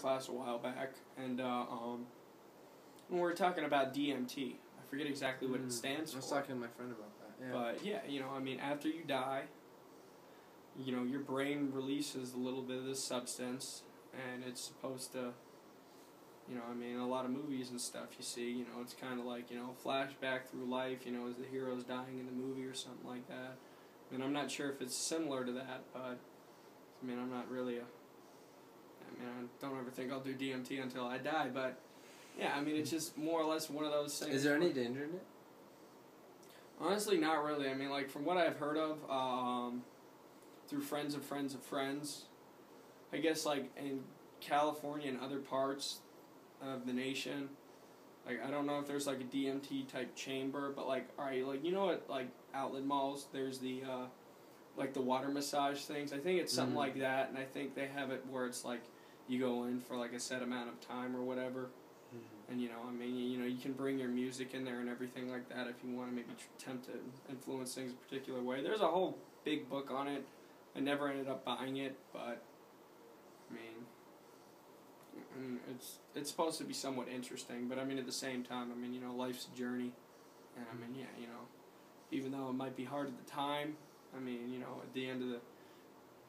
class a while back, and we were talking about DMT. I forget exactly what it stands for. I was talking to my friend about that. Yeah. But yeah, you know, I mean, after you die, you know, your brain releases a little bit of this substance, and it's supposed to, you know, I mean, a lot of movies and stuff you see, you know, it's kind of like, you know, flashback through life, you know, as the hero's dying in the movie or something like that. I mean, I'm not sure if it's similar to that, but, I mean, I'm not really I don't ever think I'll do DMT until I die, but, yeah, I mean, it's just more or less one of those things. Is there any danger in it? Honestly, not really. I mean, like, from what I've heard of, through friends of friends of friends, I guess, like, in California and other parts of the nation, like, I don't know if there's, like, a DMT type chamber, but, like, alright, like, you know what, like, outlet malls, there's the, like, the water massage things. I think it's something like that, and I think they have it where it's, like, you go in for, like, a set amount of time or whatever. And, you know, I mean, you know, you can bring your music in there and everything like that if you want to maybe attempt to influence things a particular way. There's a whole big book on it. I never ended up buying it, but, I mean, it's supposed to be somewhat interesting. But, I mean, at the same time, I mean, you know, life's a journey. And, I mean, yeah, you know, even though it might be hard at the time, I mean, you know, at the end of the,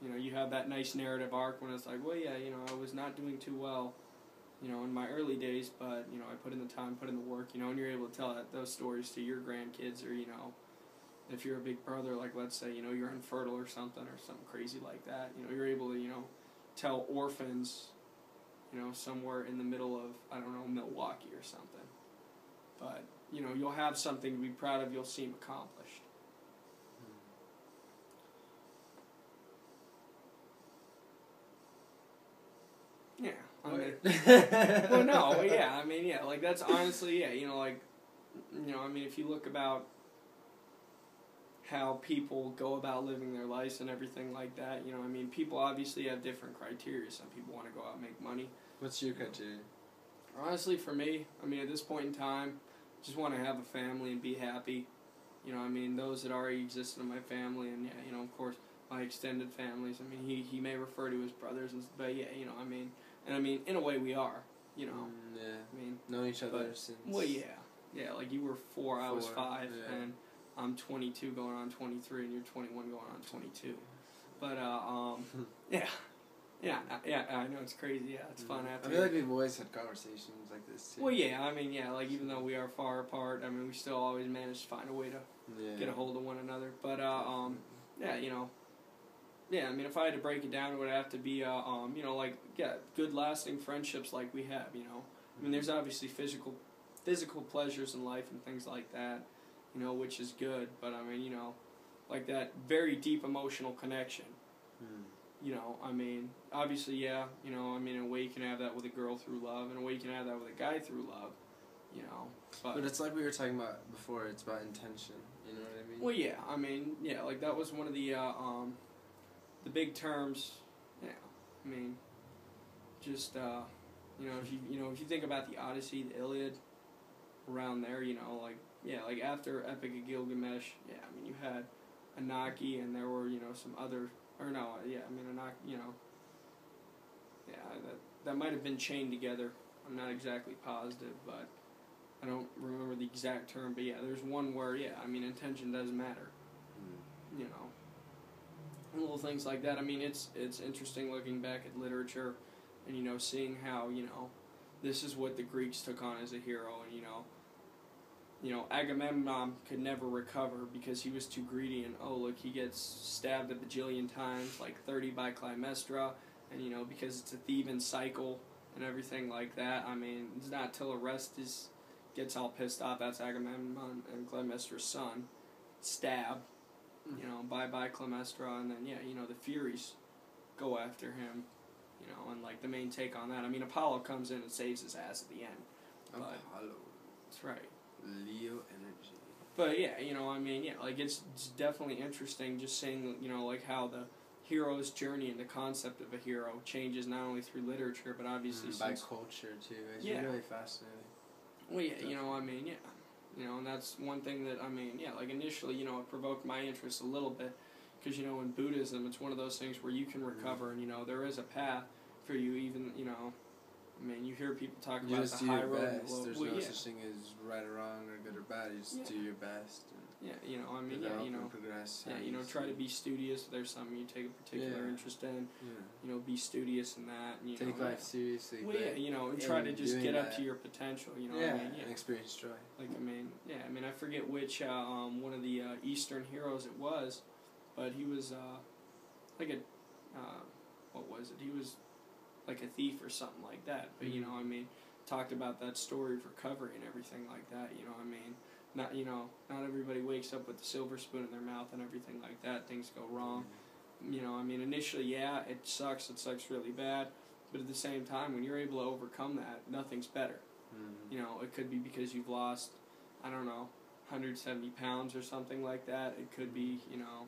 you know, you have that nice narrative arc when it's like, well, yeah, you know, I was not doing too well, you know, in my early days, but, you know, I put in the time, put in the work, you know, and you're able to tell those stories to your grandkids, or, you know, if you're a big brother, like, let's say, you know, you're infertile or something crazy like that, you know, you're able to, you know, tell orphans, you know, somewhere in the middle of, I don't know, Milwaukee or something. But, you know, you'll have something to be proud of, you'll seem accomplished. Yeah. I mean, well, no, yeah, I mean, yeah, like, that's honestly, yeah, you know, like, you know, I mean, if you look about how people go about living their lives and everything like that, you know, I mean, people obviously have different criteria. Some people want to go out and make money. What's your criteria? Honestly, for me, I mean, at this point in time, just want to have a family and be happy. You know, I mean, those that already existed in my family, and, yeah, you know, of course, my extended families. I mean, he may refer to his brothers, but, yeah, you know, I mean, and I mean, in a way we are, you know. Yeah. I mean, known each other since. Well, yeah. Yeah, like, you were 4, I was 5, yeah. and I'm 22 going on 23, and you're 21 going on 22. But, yeah. Yeah, I know, it's crazy. Yeah, it's fun after. I feel like we've always had conversations like this, too. Well, yeah, I mean, yeah, like, even though we are far apart, I mean, we still always manage to find a way to get a hold of one another. But, yeah, you know, yeah, I mean, if I had to break it down, it would have to be, you know, like, yeah, good lasting friendships like we have, you know. I mean, there's obviously physical pleasures in life and things like that, you know, which is good, but, I mean, you know, like that very deep emotional connection. You know, I mean, obviously, yeah, you know, I mean, in a way you can have that with a girl through love, in a way you can have that with a guy through love, you know. But it's like we were talking about before, it's about intention, you know what I mean? Well, yeah, I mean, yeah, like, that was one of the big terms, yeah, I mean, just, you know, if you think about the Odyssey, the Iliad, around there, you know, like, yeah, like, after Epic of Gilgamesh, yeah, I mean, you had Anaki, and there were, you know, some other, or no, yeah, I mean, Anaki, you know, yeah, that might have been chained together. I'm not exactly positive, but I don't remember the exact term, but yeah, there's one where, yeah, I mean, intention does matter, you know. Little things like that. I mean, it's interesting looking back at literature and, you know, seeing how, you know, this is what the Greeks took on as a hero, and, you know, Agamemnon could never recover because he was too greedy, and, oh, look, he gets stabbed a bajillion times, like 30 by Clytemnestra, and, you know, because it's a Theban cycle and everything like that. I mean, it's not till Orestes gets all pissed off, that's Agamemnon and Clytemnestra's son, stabbed. You know, bye Clytemnestra, and then, yeah, you know, the Furies go after him, you know, and, like, the main take on that. I mean, Apollo comes in and saves his ass at the end. Apollo. That's right. Leo energy. But, yeah, you know, I mean, yeah, like, it's definitely interesting just seeing, you know, like, how the hero's journey and the concept of a hero changes not only through literature, but obviously by culture, too. It's really fascinating. Well, yeah, you know, I mean, yeah. You know, and that's one thing that, I mean, yeah, like, initially, you know, it provoked my interest a little bit, because, you know, in Buddhism, it's one of those things where you can recover, and, you know, there is a path for you, even, you know, I mean, you hear people talk You about just the do high your road and the best. low. There's Well, no yeah. such thing as right or wrong or good or bad. You just do your best. And Yeah, you know, I mean, yeah, develop you know, and progress. yeah, you know, try to be studious. If there's something you take a particular interest in, you know, be studious in that. And, you take know, life seriously. Well, yeah, you know, and try to just get up to your potential. You know, yeah, what I mean, yeah, and experience joy. like I mean, yeah, I mean, I forget which one of the Eastern heroes it was, but he was like a what was it? He was like a thief or something like that. But you know, I mean, talked about that story of recovery and everything like that. You know, I mean, not everybody wakes up with a silver spoon in their mouth and everything like that. Things go wrong. You know, I mean, initially, yeah, it sucks. It sucks really bad. But at the same time, when you're able to overcome that, nothing's better. You know, it could be because you've lost, I don't know, 170 pounds or something like that. It could be, you know,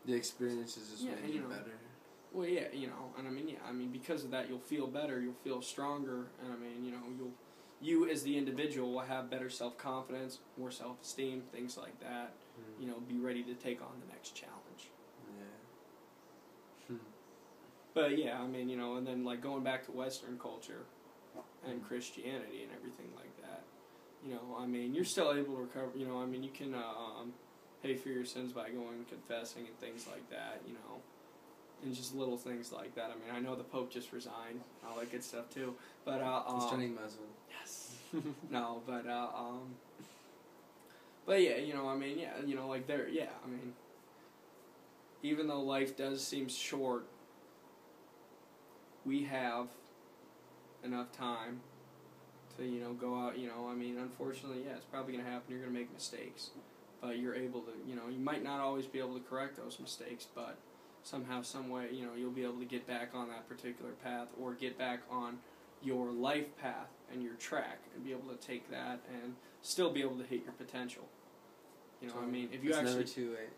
the experiences just make you better. Well, yeah, you know, and I mean, yeah, I mean, because of that, you'll feel better, you'll feel stronger, and I mean, you know, you as the individual will have better self-confidence, more self-esteem, things like that. You know, be ready to take on the next challenge. Yeah. But yeah, I mean, you know, and then like going back to Western culture and Christianity and everything like that, you know, I mean, you're still able to recover. You know, I mean, you can pay for your sins by going and confessing and things like that. You know. And just little things like that. I mean, I know the Pope just resigned, all that good stuff too. But he's turning Muslim. Yes. No, but yeah, you know, I mean, yeah, you know, like there, yeah, I mean, even though life does seem short, we have enough time to, you know, go out. You know, I mean, unfortunately, yeah, it's probably gonna happen. You're gonna make mistakes, but you're able to, you know, you might not always be able to correct those mistakes, but somehow, some way, you know, you'll be able to get back on that particular path or get back on your life path and your track and be able to take that and still be able to hit your potential. You know, I mean, if you it's actually... never too late.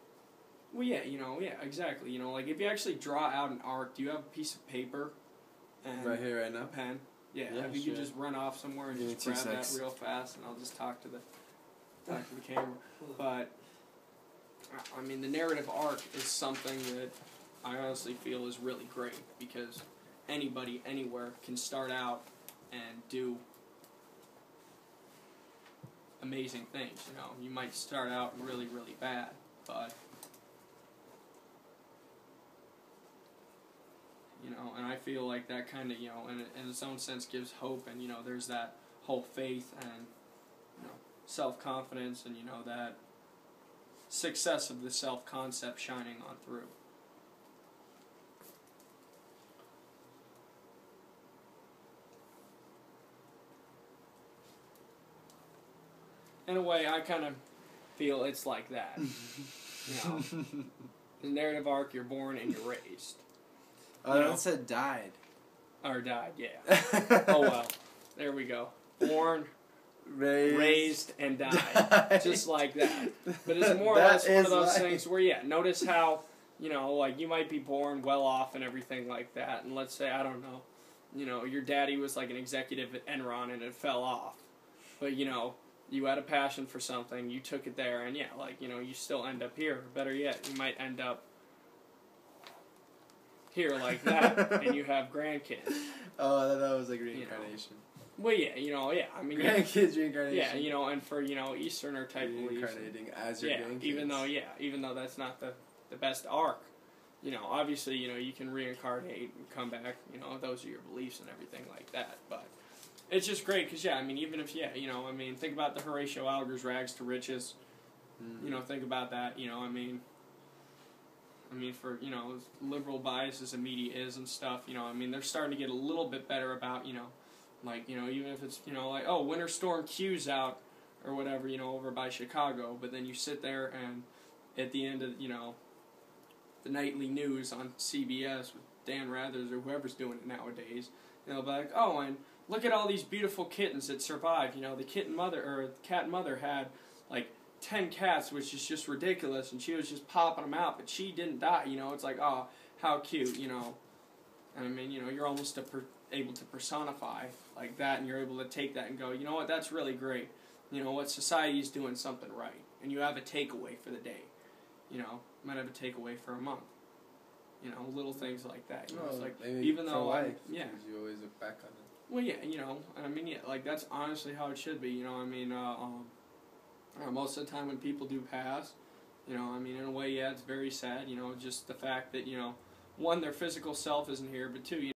Well, yeah, you know, yeah, exactly. You know, like if you actually draw out an arc, do you have a piece of paper and right here, right now? a pen? Yeah, yeah, if you could just run off somewhere and just grab that real fast, and I'll just talk to the camera. But I mean, the narrative arc is something that I honestly feel is really great because anybody, anywhere can start out and do amazing things. You know, you might start out really, really bad, but you know, and I feel like that kind of, you know, in its own sense gives hope, and you know, there's that whole faith and, you know, self-confidence and, you know, that success of the self-concept shining on through. In a way, I kind of feel it's like that. You know, the narrative arc, you're born and you're raised. Oh, that said died. Or died, yeah. Oh well, there we go. Born, raised and died. Just like that. But it's more or less one of those things where, yeah, notice how, you know, like you might be born well off and everything like that, and let's say, I don't know, you know, your daddy was like an executive at Enron and it fell off. But, you know, you had a passion for something, you took it there, and yeah, like, you know, you still end up here. Better yet, you might end up here like that, and you have grandkids. Oh, I thought that was like reincarnation. You know. Well, yeah, you know, yeah, I mean... Grandkids reincarnation. Yeah, you know, and for, you know, Easterner type beliefs. Reincarnating as your grandkids. Even though that's not the best arc. You know, obviously, you know, you can reincarnate and come back, you know, those are your beliefs and everything like that, but... It's just great because, yeah, I mean, even if, yeah, you know, I mean, think about the Horatio Alger's rags to riches. You know, think about that, you know, I mean, for, you know, liberal biases the media is and stuff, you know, I mean, they're starting to get a little bit better about, you know, like, you know, even if it's, you know, like, oh, Winter Storm Q's out or whatever, you know, over by Chicago, but then you sit there and at the end of, you know, the nightly news on CBS with Dan Rathers or whoever's doing it nowadays, you know, like, oh, and look at all these beautiful kittens that survived. You know, the cat mother had like 10 cats, which is just ridiculous, and she was just popping them out, but she didn't die. You know, it's like, oh, how cute, you know. And I mean, you know, you're almost able to personify like that, and you're able to take that and go, you know what, that's really great. You know what, society's doing something right, and you have a takeaway for the day. You know, you might have a takeaway for a month. You know, little things like that. You know, Well, it's like maybe even for though life, yeah. because you always look back on it. Well, yeah, you know, I mean, yeah, like that's honestly how it should be. You know, I mean, most of the time when people do pass, you know, I mean, in a way, yeah, it's very sad. You know, just the fact that, you know, one, their physical self isn't here, but two, you